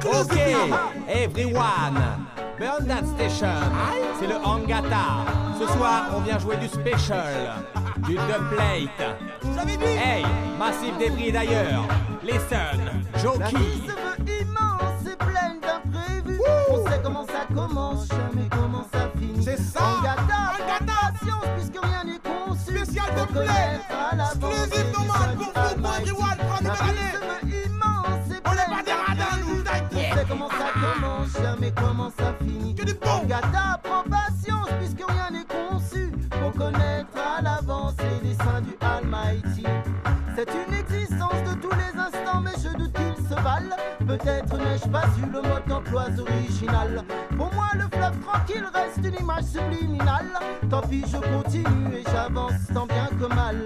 Okay, everyone, burn that station. C'est le Hangata. Ce soir, on vient jouer du special, du dubplate. Hey, massif débris d'ailleurs. Listen, Jockey. La vie se veut immense et pleine d'imprévus. On sait comment ça commence, jamais comment ça finit. C'est ça. Hangata, patience puisque rien n'est conçu. Spécial de play. Exclusive nomade pour vous, pour everyone. La vie se veut immense et pleine d'imprévus. On sait comment ça commence, jamais comment ça finit. Hangata, prends patience puisque rien n'est conçu pour connaître à l'avance les desseins du Almighty. C'est une existence de tous les instants, mais je doute qu'ils se valent. Peut-être n'ai-je pas eu le mode d'emploi original. Pour moi, le fleuve tranquille reste une image subliminale. Tant pis, je continue et j'avance tant bien que mal.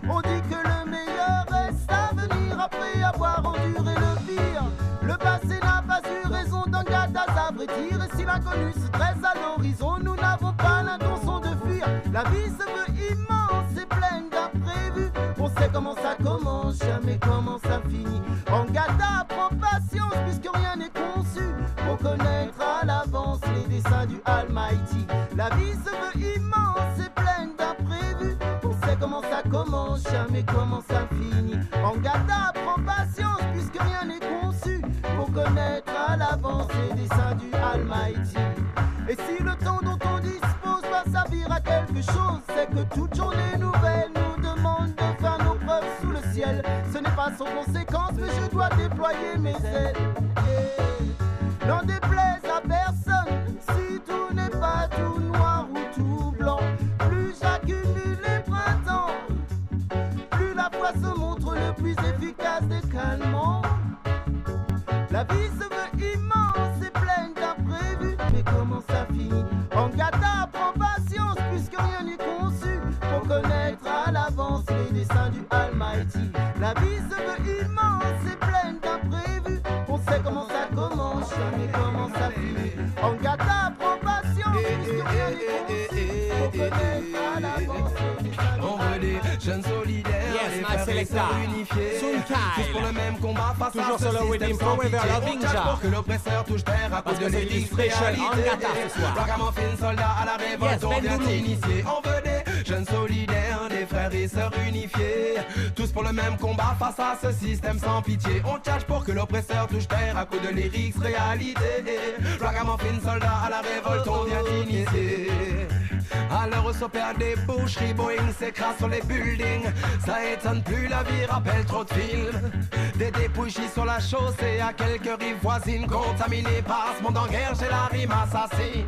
On dit que le meilleur reste à venir après avoir enduré le pire. Le passé n'a pas eu raison d'Hangata s'abrétir. Et si l'inconnu se dresse à l'horizon, nous n'avons pas l'intention de fuir. La vie se veut immense et pleine d'imprévus. On sait comment ça commence, jamais comment ça finit. Hangata, prends patience puisque rien n'est conçu pour connaître à l'avance les desseins du Almighty. La vie se veut immense et pleine d'imprévus. On sait comment ça commence, jamais comment ça finit. Hangata, prends patience puisque rien n'est conçu pour connaître à l'avance les desseins du Almighty. Et si le temps dont on dispose va servir à quelque chose, c'est que toute journée nouvelle nous demande de faire nos preuves sous le ciel. Ce n'est pas sans conséquence, mais je dois déployer mes ailes. N'en déplaise à personne, si tout n'est pas tout noir ou tout blanc. Plus j'accumule les printemps, plus la foi se montre le plus efficace des calmants. La vie se veut immense et pleine d'imprévus, mais comment ça finit? Hangata, prends patience puisque rien n'est conçu pour connaître à l'avance les desseins du Almighty. La vie se veut immense et pleine d'imprévus. On sait comment ça commence, jamais comment ça finit. Hangata, prends patience puisque rien n'est conçu pour connaître à l'avance les desseins du On veut des jeunes solidaires, Yes, des my frères et selector. sœurs unifiés, Soon tous pour le Kyle. même combat face Toujours à ce sur le système Rhythm sans Forever pitié. Loving On tâche Jar. pour que l'oppresseur touche terre à Parce cause de que c'est du l'élite special réalité. Hangata ce soir. Ragamuffin, soldat à la révolte, Yes, on Ben vient Doulou. t'initier. On veut des jeunes solidaires, des frères et sœurs unifiés, tous pour le même combat face à ce système sans pitié. On tâche pour que l'oppresseur touche terre à coup de lyrics réalité. Ragamuffin, soldat à la révolte, on vient t'initier. À l'heure où s'opère des boucheries, Boeing s'écrase sur les buildings. Ça étonne plus, la vie rappelle trop de films. Des dépouilles sur la chaussée, à quelques rives voisines contaminées par ce monde en guerre, j'ai la rime assassine.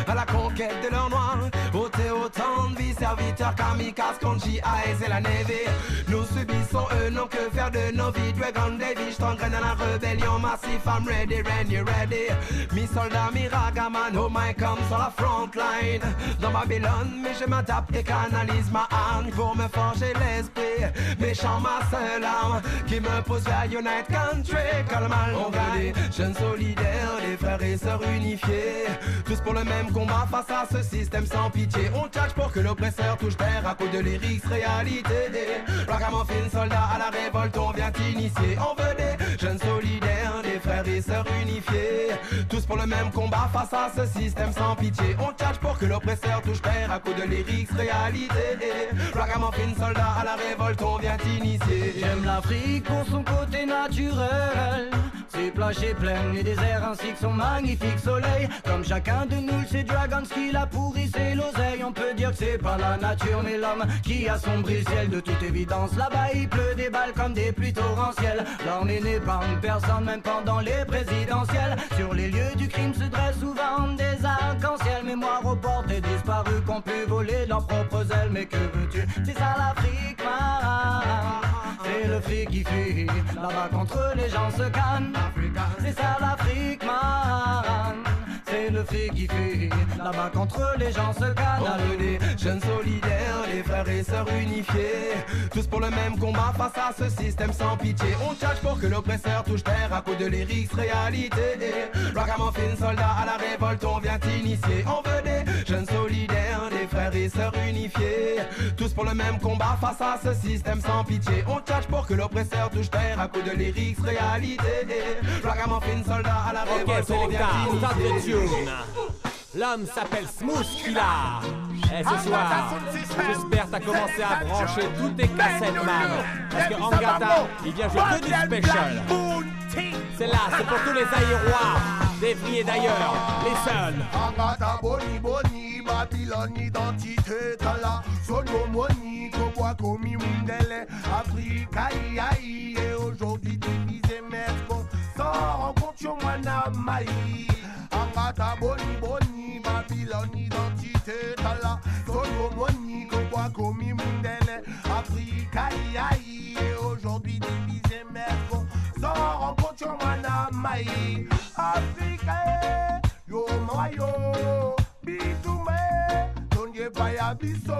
À la conquête de l'or noir, ôter autant de vie, serviteurs kamikazes contre GIs et la Navy. Nous subissons eux, non que faire de nos vies. Dragon Davy, j't'engraine à la rébellion massif. I'm ready, when you ready. Mi soldat, mi ragaman, oh my come sur la front line. Dans Babylone, mais je m'adapte et canalise ma âme pour me forger l'esprit. Méchant ma seule arme qui me pousse vers Unite Country. Calmal, on veut des jeunes solidaires, des frères et sœurs unifiés, tous pour le même combat face à ce système sans pitié. On tâche pour que l'oppresseur touche terre à coup de lyrics réalité. Ragamuffin, soldat à la révolte, on vient t'initier. On veut des jeunes solidaires, des frères et sœurs unifiés, tous pour le même combat face à ce système sans pitié. On tâche pour que l'oppresseur touche terre à coup de lyrics réalité. Ragamuffin, soldat à la révolte, on vient t'initier. J'aime l'Afrique pour son côté naturel, ses plages et plaines, les déserts ainsi que son magnifique soleil. Comme chacun de nous, c'est Dragons qui l'a pourri, c'est l'oseille. On peut dire que c'est pas la nature mais l'homme qui assombrit le ciel. De toute évidence, là-bas il pleut des balles comme des pluies torrentielles. L'armée n'épargne personne, même pendant les présidentielles. Sur les lieux du crime se dressent souvent des arcs-en-ciel. Mémoire aux portes et disparus qu'on pu voler leurs propres ailes. Mais que veux-tu, c'est ça l'Afrique, man. C'est le fric qui fuit, là-bas contre les gens se cannent. C'est ça l'Afrique, man. C'est le fric qui fuit, là-bas contre les gens se cannent. On veut des jeunes solidaires, des frères et sœurs unifiés, tous pour le même combat face à ce système sans pitié. On tâche pour que l'oppresseur touche terre à coup de lyrics réalité. Ragamuffin, soldat à la révolte, on vient t'initier. On veut des jeunes solidaires, des frères et sœurs unifiés, tous pour le même combat face à ce système sans pitié. On tchatche pour que l'oppresseur touche terre à coups de lyrics réalité. Ragamuffin soldat à la révolte. Ok, Selecta, start the tune. L'homme s'appelle Smooth Killa. Et ce soir, j'espère t'as commencé à brancher toutes tes cassettes, man. Parce que Angata, il vient jouer que du special. C'est là, c'est pour tous les aérois, d'Evry et d'ailleurs, les seuls. Angata boni boni, Babylone identité tala. Sono moni, koboa komi mundele. Africa iai, et aujourd'hui divisé merco. Sans rencontre mwana mai. Angata boni boni, Babylone identité tala. Sono moni, koboa komi mundele. Africa iai, et aujourd'hui divisé merco. Sans rencontre mwana mai. Africa, yo mayo, bitume, donye baya biso,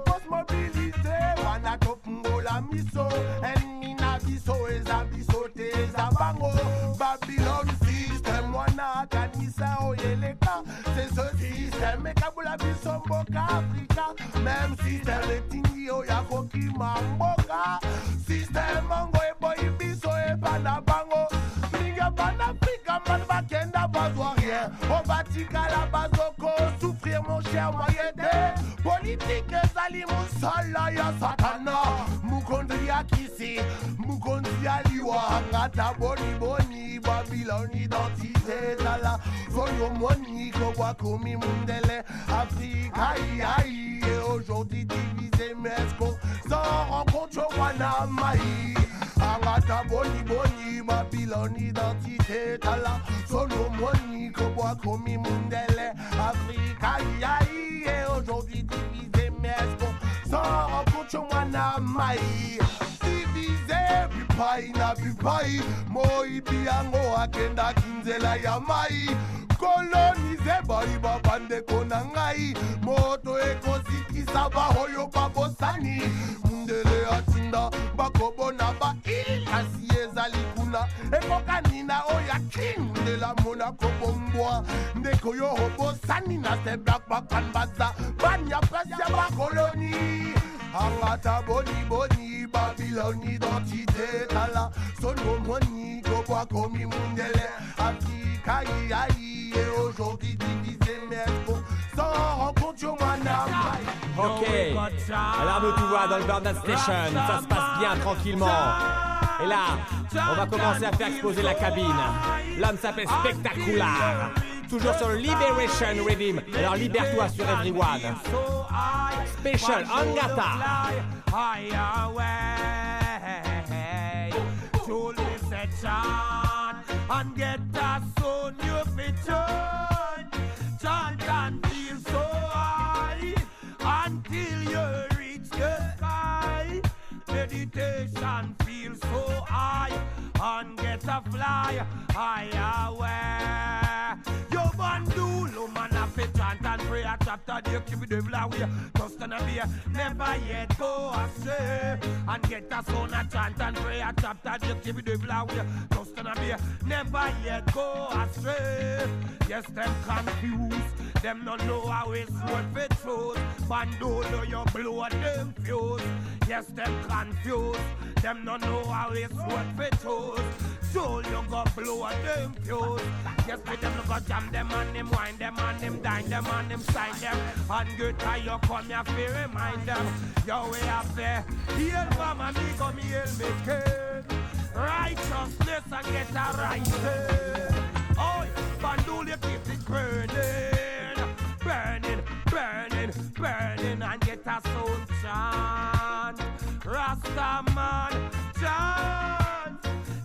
post mobilité, wana topungo la miso, ennemi na biso, eza biso te eza bango, Babylone system, wana kanisa oyeleka, c'est ce système, ekabula biso mboka Afrika, même système etindi oyako kimamboka, système mongo eboyi biso ebana bango, minga bana Afrika man bakenda bazwa rien, on batika la bazoko, souffrir mon cher moyede, politique ezali musala ya satana, mukondi ya kisi, mukondi ya liwa, ngata boni boni, Babylone identité tala, soyo moni, kowa komi mundele, Afrika aïe, et aujourd'hui divisé mesco, sans rencontre wana mai, angata boni boni, Babylone identité tala, soyo moni, kowa komi mundele, Afrika aïe, et aujourd'hui divisé mesco, sans rencontre wana mai. Pai na pipai, moi biango akenda kinzela ya mai. Colonize bari babande konangai, moto ekosikisa bahoyo babosani. Mundele atinda bakobona ba ilasi ezali kuna. Ekokanina oya king de la Monaco bombwa. Ndeko yo hobosani na se black bakan baza. Banya presya ba koloni. Angata boni boni, Babylone identité tala. Sono moni, koboa komi mundele. Afrika iai, et aujourd'hui divisé merco. Sans rencontre wana. Ok, alarme tout va dans le Burnham Station, ça se passe bien tranquillement. Et là, on va commencer à faire exploser la cabine. L'homme s'appelle Spectacular. Toujours sur le Liberation Rhythm. Alors libère-toi sur Everyone. Special Angata. And get that soul you fit chant and feel so high until you reach the sky. Meditation feel so high and get a fly high away. Yo bandulo man a fit chant and pray a chapter there keep the devil away. Just gonna be never yet go astray and get a son a chant and pray a chapter there keep the devil away. Just gonna be never yet go astray. Yes, them confused, them don't know how it's worth for truth. Bandulo you blow them fuse. Yes, them confused, them don't know how it's worth for truth. So you go blow them fuse. Yes, with them you go jam them and them wine them and them dine them and them sign them. And good time you come here to remind them. Yo we have there, heal mama me come heal me kid. Righteousness and get a right thing. Oh, bandul you keep it burning. Burning, burning, burning and get a soul chant. Rasta man chant.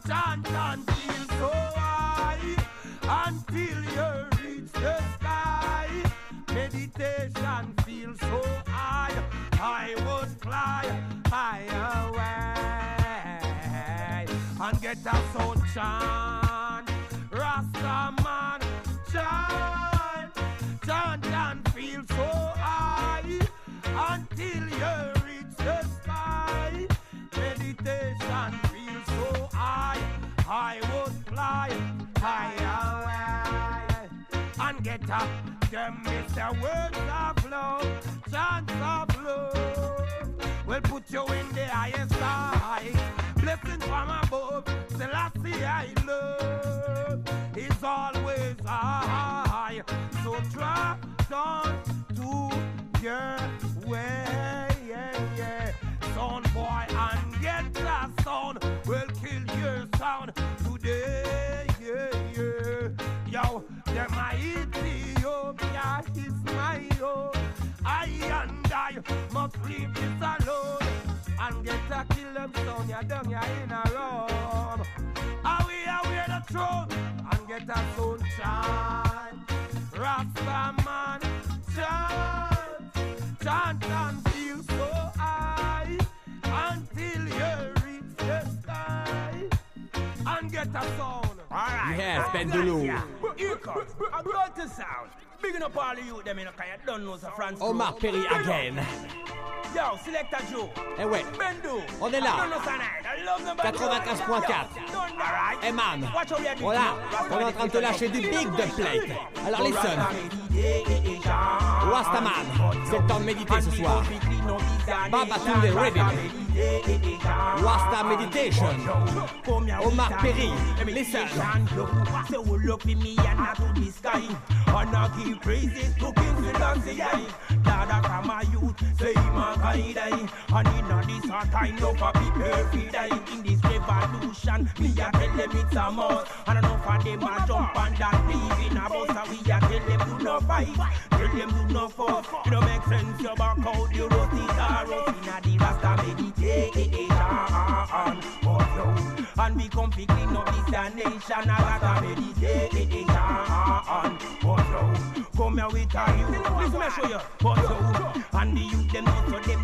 Chant and feel so high until you reach the sky. Meditation feels so high, I would fly high away and get a sound chant. Rasta man chant, chant and feel so high until you reach the sky. Meditation feels so high, I would fly high away and get a them miss their words of love, chants of love. Will put you in the highest height. Blessings from above, Selassie I love is always high. So try on to your way, son boy, and get that sound. Will kill your sound today, Yo, them my Ethiopia is my own. I and I must leave this alone and get a kill them sound. You're down here in a room. Are we the throne and get a sound chant. Rasta man chant and feel so high until you reach the sky and get a sound. Alright, yes, Bendulu. Here comes a good sound. Bigging up all the youth, them in a kind of don't know France. Omar Perry again. Yo, Selecta Joe. Eh ouais, Bendo. on est là. 95.4. Eman. Voilà, on est en train de te lâcher du big dubplate. Alors listen. Rastaman, c'est le temps de méditer ce soir. Baba Tunde Rhythm. Rasta Meditation. Omar Perry, listen. Say we look for me and not to the sky. And I give praises to King Selassie. Dada from my youth, say man can die. And in this hard time, no for people free die. In this revolution, me a tell them it's a must. And enough of them a jump and that leave in a bus. And we a tell them do not fight, tell them do not fuss. It don't make sense, you back out the roti taros. Inna the Rasta meditation. And we come fi clean up this nation. I Rasta meditation. Come here with a youth, listen me show you. And the youth them know so them